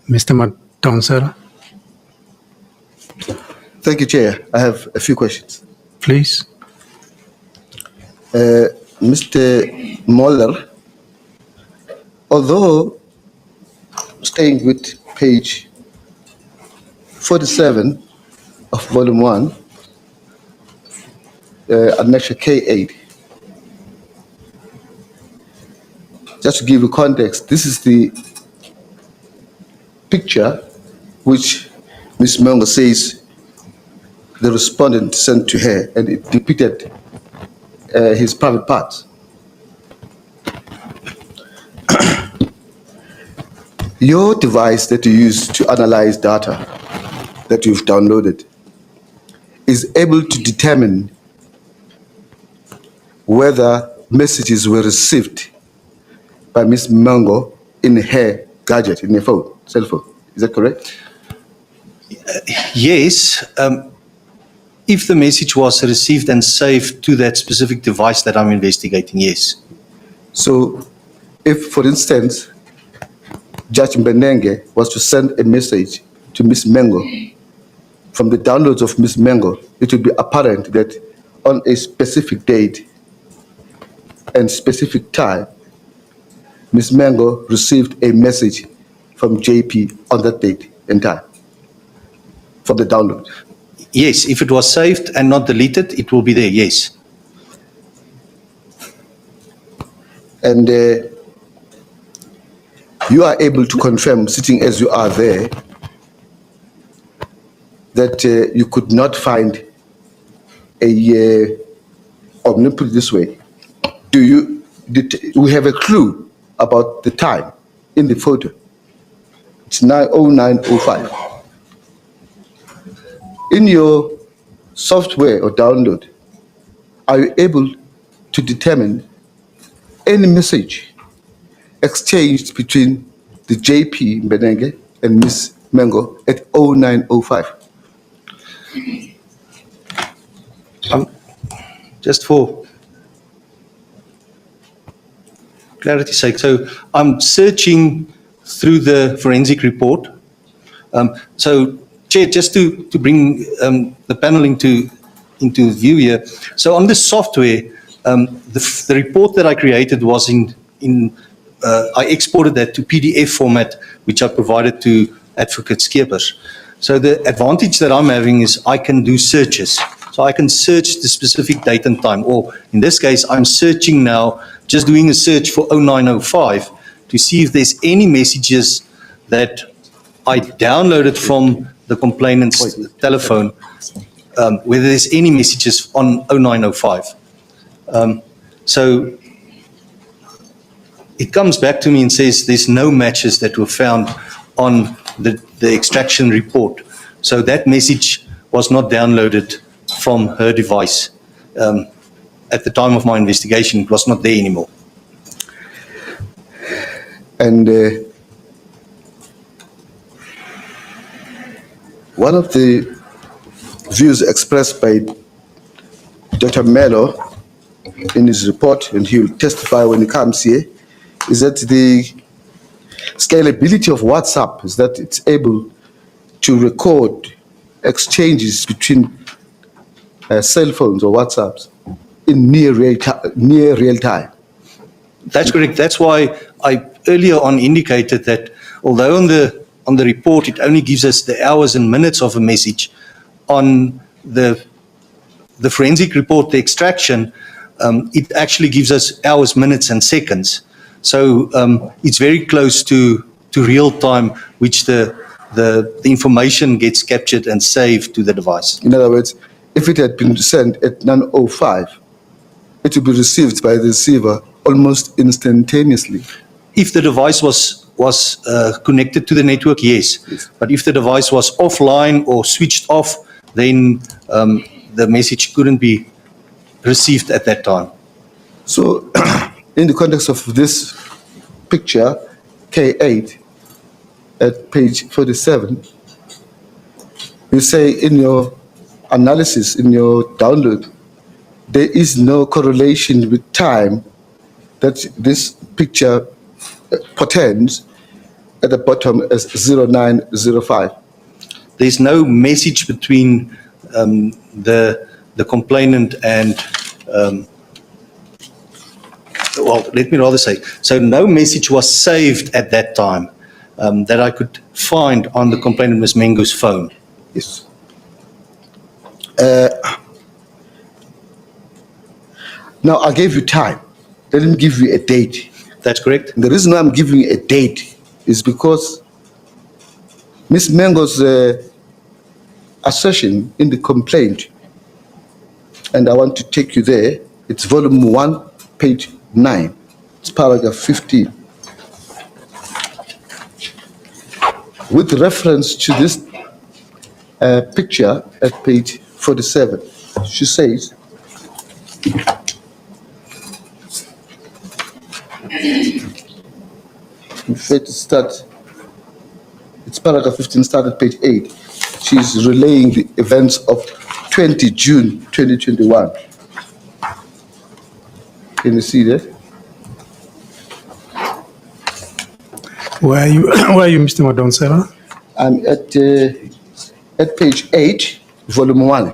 Mr. Matonsela, Thank you, Chair. I have a few questions. please. Mr. Moller, although staying with page 47 of volume 1, annexure K8, just to give you context, this is the picture which Ms. Mengo says the respondent sent to her, and it depicted his private parts. Your device that you use to analyze data that you've downloaded is able to determine whether messages were received by Ms. Mengo in her gadget, in her phone, cell phone. Is that correct? Yes, if the message was received and saved to that specific device that I'm investigating, yes. So if, for instance, Judge Mbenenge was to send a message to Ms. Mengo, from the downloads of Ms. Mengo, it would be apparent that on a specific date and specific time, Ms. Mengo received a message from JP on that date and time for the download. Yes, if it was saved and not deleted, it will be there, yes. And you are able to confirm, sitting as you are there, that you could not find or let me put it this way, we have a clue about the time in the photo. It's 9:09:05. In your software or download, are you able to determine any message exchanged between the JP Mbenenge and Ms. Mengo at 09:05? Just for clarity's sake, so I'm searching through the forensic report. So, Chair, just to bring the panel into view here. So on the software, the report that I created was I exported that to PDF format, which I provided to Advocate Skeepers. So the advantage that I'm having is I can do searches. So I can search the specific date and time, or in this case, I'm searching now, just doing a search for 09:05 to see if there's any messages that I downloaded from the complainant's telephone, whether there's any messages on 09:05. So it comes back to me and says there's no matches that were found on the extraction report. So that message was not downloaded from her device. At the time of my investigation, it was not there anymore. And one of the views expressed by Dr. Mello in his report, and he will testify when he comes here, is that the scalability of WhatsApp is that it's able to record exchanges between cell phones or WhatsApps in near real time. That's correct. That's why I earlier on indicated that although on the report it only gives us the hours and minutes of a message, on the forensic report, the extraction, it actually gives us hours, minutes, and seconds. So it's very close to real time, which the information gets captured and saved to the device. In other words, if it had been sent at 9:05, it would be received by the receiver almost instantaneously. If the device was connected to the network, yes. But if the device was offline or switched off, then the message couldn't be received at that time. So, in the context of this picture, K8, at page 47, you say in your analysis, in your download, there is no correlation with time that this picture portends at the bottom as 0905. There's no message between the complainant and, well, let me rather say, so no message was saved at that time that I could find on the complainant Ms. Mengo's phone. Yes. Now, I gave you time. Let me give you a date. That's correct? The reason why I'm giving you a date is because Ms. Mengo's assertion in the complaint, and I want to take you there, it's volume 1, page 9. It's paragraph 15. With reference to this picture at page 47, she says, in fact, it's paragraph 15, start at page 8. She's relaying the events of 20 June 2021. Can you see that? Where are you, Mr. Madonsela? I'm at page 8, volume 1.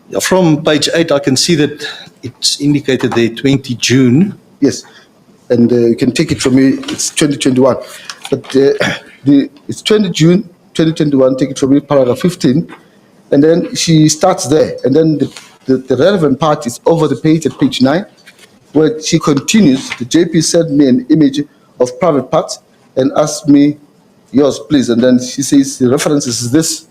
Yeah, from page 8, I can see that it's indicated there 20 June. Yes, and you can take it from me, it's 2021. But it's 20 June 2021, take it from me, paragraph 15. And then she starts there. And then the relevant part is over the page at page 9, where she continues. The JP sent me an image of private parts and asked me, yours, please. And then she says the reference is this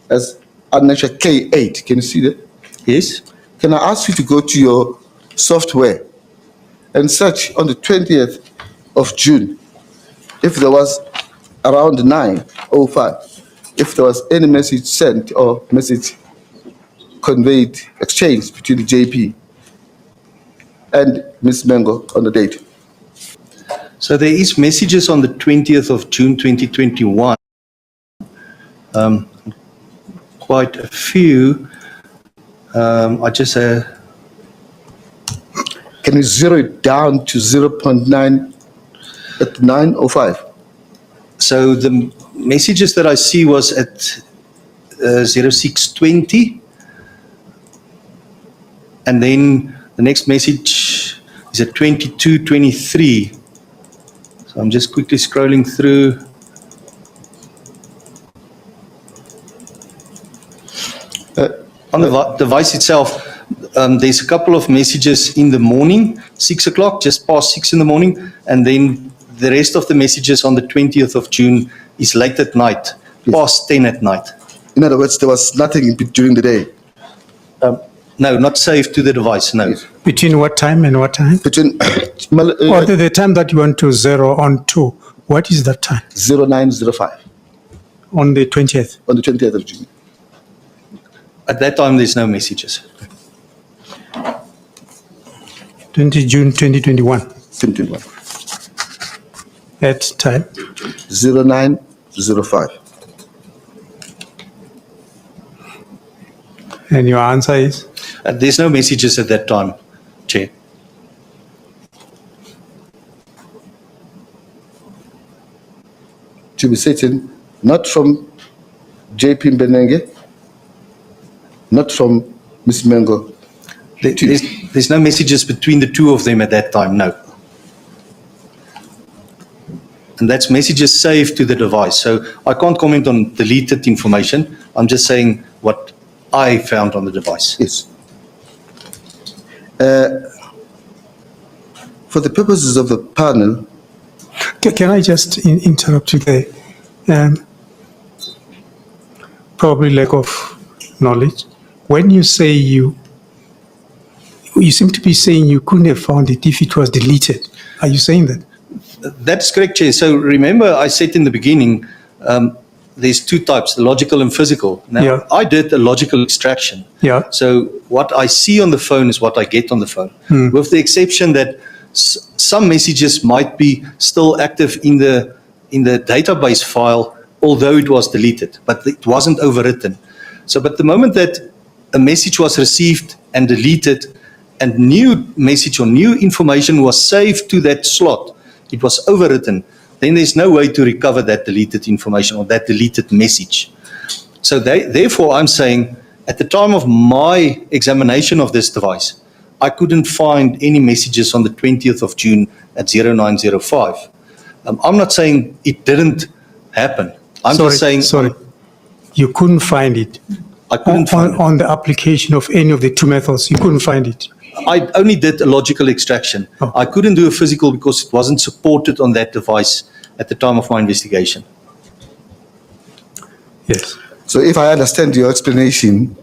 as Annesha K8. Can you see that? Yes? Can I ask you to go to your software and search on the 20th of June if there was around 9:05, if there was any message sent or message conveyed, exchanged between the JP and Ms. Mengo on the date? So there is messages on the 20th of June 2021. Quite a few. I just Can you zero it down to 0.9 at 9:05? so the messages that I see was at 0620, and then the next message is at 2223. So I'm just quickly scrolling through. On the device itself, there's a couple of messages in the morning, 6 o'clock, just past 6 in the morning, and then the rest of the messages on the 20th of June is late at night, Yes. past 10 at night. In other words, there was nothing during the day. No, not saved to the device, no. Yes. Between what time and what time? Between Or the time that you want to zero on to, what is that time? 0905 On the 20th? on the 20th of June. At that time, there's no messages. 20 June 2021. 2021. At time? 0905. And your answer is? There's no messages at that time, Chair. To be certain, not from JP Mbenenge, not from Ms. Mengo. There's no messages between the two of them at that time, no. And that's messages saved to the device. So I can't comment on deleted information. I'm just saying what I found on the device. Yes. For the purposes of the panel, Can I just interrupt you there? Probably lack of knowledge. When you say you seem to be saying you couldn't have found it if it was deleted. Are you saying that? That's correct, Chair. So remember I said in the beginning, there's two types, the logical and physical. Now, Yeah. I did a logical extraction. Yeah. So what I see on the phone is what I get on the phone, with the exception that some messages might be still active in the database file, although it was deleted, but it wasn't overwritten. So, but the moment that a message was received and deleted, and new message or new information was saved to that slot, it was overwritten, then there's no way to recover that deleted information or that deleted message. So therefore, I'm saying at the time of my examination of this device, I couldn't find any messages on the 20th of June at 0905. I'm not saying it didn't happen. I'm just saying you couldn't find it. I couldn't find it. On the application of any of the two methods, you couldn't find it. I only did a logical extraction. Oh. I couldn't do a physical because it wasn't supported on that device at the time of my investigation. Yes. So if I understand your explanation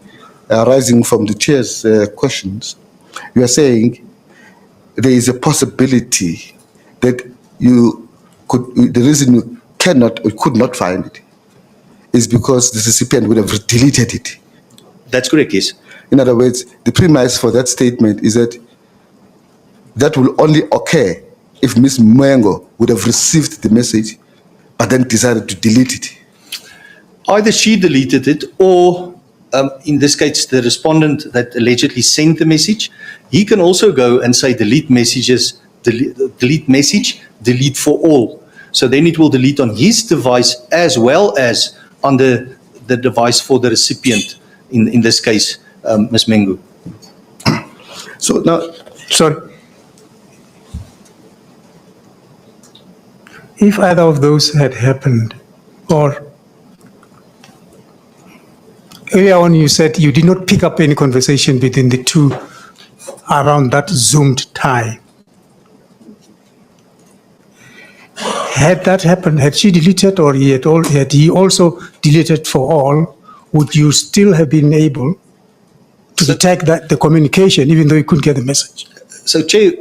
arising from the chair's questions, you are saying there is a possibility that the reason you cannot or could not find it is because the recipient would have deleted it. That's correct, yes. In other words, the premise for that statement is that that will only occur if Ms. Mengo would have received the message but then decided to delete it. Either she deleted it or, in this case, the respondent that allegedly sent the message, he can also go and say delete messages, delete message, delete for all. So then it will delete on his device as well as on the device for the recipient, in this case, Ms. Mengo. So now, Sorry. If either of those had happened, or earlier on you said you did not pick up any conversation between the two around that zoomed time. Had that happened, had she deleted or had he also deleted for all, would you still have been able to detect that the communication, even though you couldn't get the message? So, Chair,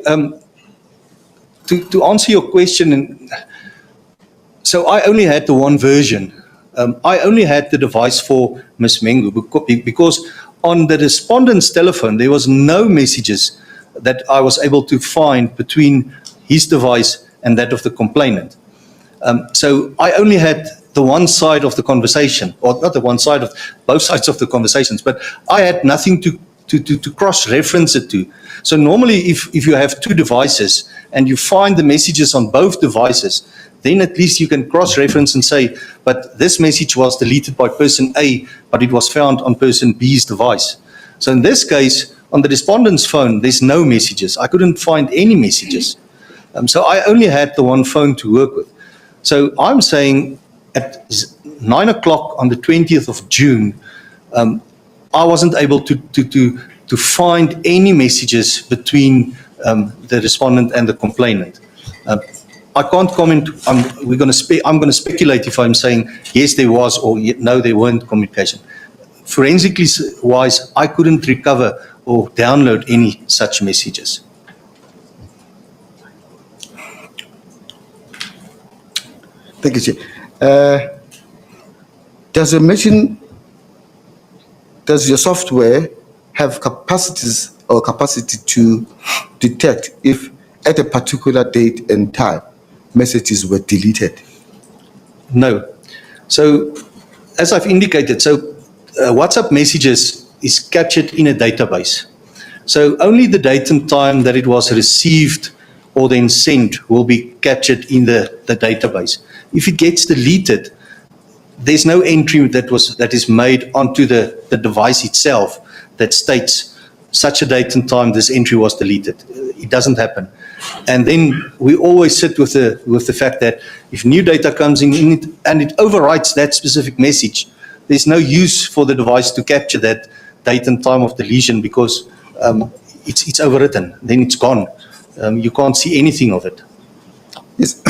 to answer your question, so I only had the one version. I only had the device for Ms. Mengo because on the respondent's telephone, there was no messages that I was able to find between his device and that of the complainant. So I only had the one side of the conversation, or not the one side of both sides of the conversations, but I had nothing to cross-reference it to. So normally if you have two devices and you find the messages on both devices, then at least you can cross-reference and say, but this message was deleted by person A, but it was found on person B's device. So in this case, on the respondent's phone, there's no messages. I couldn't find any messages. So I only had the one phone to work with. So I'm saying at 9 o'clock on the 20th of June, I wasn't able to find any messages between the respondent and the complainant. I can't comment. I'm going to speculate if I'm saying yes, there was, or no, there weren't communication. Forensically wise, I couldn't recover or download any such messages. thank you, Chair. Does your software have capacity to detect if at a particular date and time messages were deleted? No. So, as I've indicated, WhatsApp messages is captured in a database. So only the date and time that it was received or then sent will be captured in the database. If it gets deleted, there's no entry that is made onto the device itself that states such a date and time this entry was deleted. It doesn't happen. And then we always sit with the fact that if new data comes in and it overwrites that specific message, there's no use for the device to capture that date and time of deletion because it's overwritten. Then it's gone. You can't see anything of it. Yes,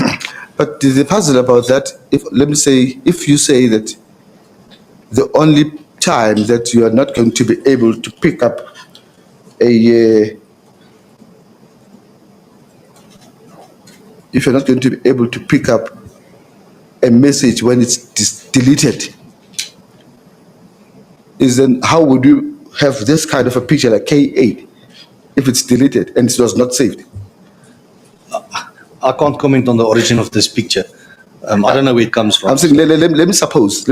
but the puzzle about that, if you say that the only time that you are not going to be able to pick up if you're not going to be able to pick up a message when it's deleted, then how would you have this kind of a picture like K8 if it's deleted and it was not saved? I can't comment on the origin of this picture. I don't know where it comes from. I'm saying, let me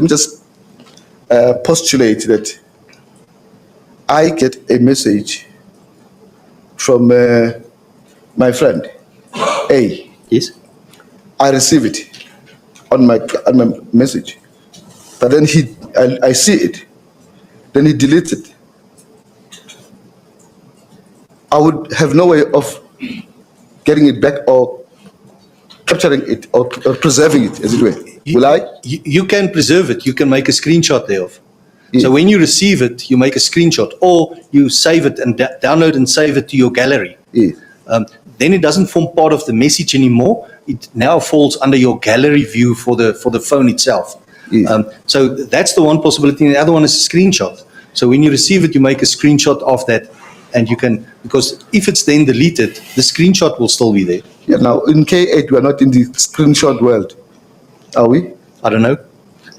just postulate that I get a message from my friend A. Yes. I receive it on my message, but then I see it, then he deletes it. I would have no way of getting it back or capturing it or preserving it, as it were. Will I? You can preserve it. You can make a screenshot thereof. Yeah. So when you receive it, you make a screenshot, or you save it and download and save it to your gallery. Yeah. Then it doesn't form part of the message anymore. It now falls under your gallery view for the phone itself. Yeah. So that's the one possibility. And the other one is a screenshot. So when you receive it, you make a screenshot of that, and you can, because if it's then deleted, the screenshot will still be there. Yeah. Now in K8, we are not in the screenshot world, are we? I don't know.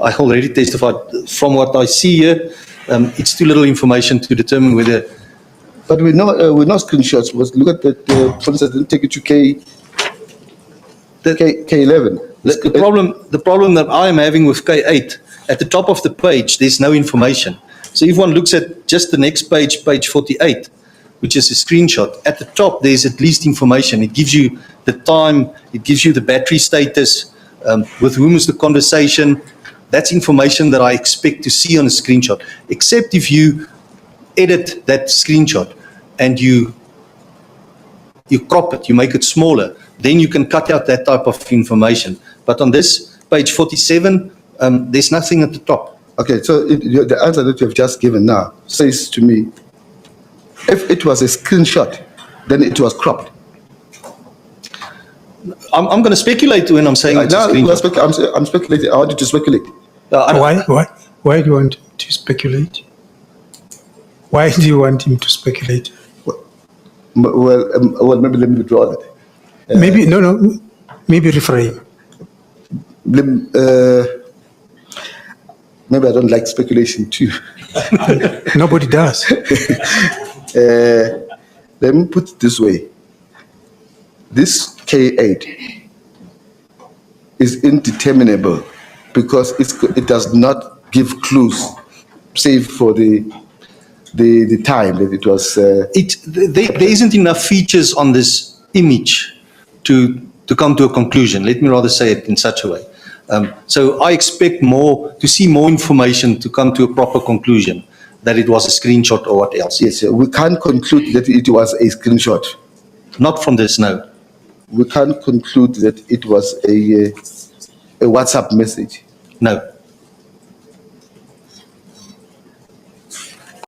I already testified. From what I see here, it's too little information to determine whether. But we know screenshots. Was look at that. For instance, didn't take it to K11. The problem that I am having with K8, at the top of the page, there's no information. So if one looks at just the next page, page 48, which is a screenshot, at the top there's at least information. It gives you the time, it gives you the battery status, with whom is the conversation. That's information that I expect to see on a screenshot, except if you edit that screenshot and you crop it, you make it smaller, then you can cut out that type of information. But on this page 47, there's nothing at the top. Okay, so the answer that you have just given now says to me, if it was a screenshot, then it was cropped. I'm going to speculate when I'm saying it's a screenshot. I'm speculating. I want you to speculate. Why do you want to speculate? Why do you want him to speculate? Well, maybe let me withdraw that. Maybe maybe reframe. Maybe I don't like speculation too. Nobody does. Let me put it this way. This K8 is indeterminable because it does not give clues, save for the time that it was. There isn't enough features on this image to come to a conclusion. Let me rather say it in such a way. So I expect to see more information to come to a proper conclusion that it was a screenshot or what else. Yes, we can't conclude that it was a screenshot. Not from this, no. We can't conclude that it was a WhatsApp message. No.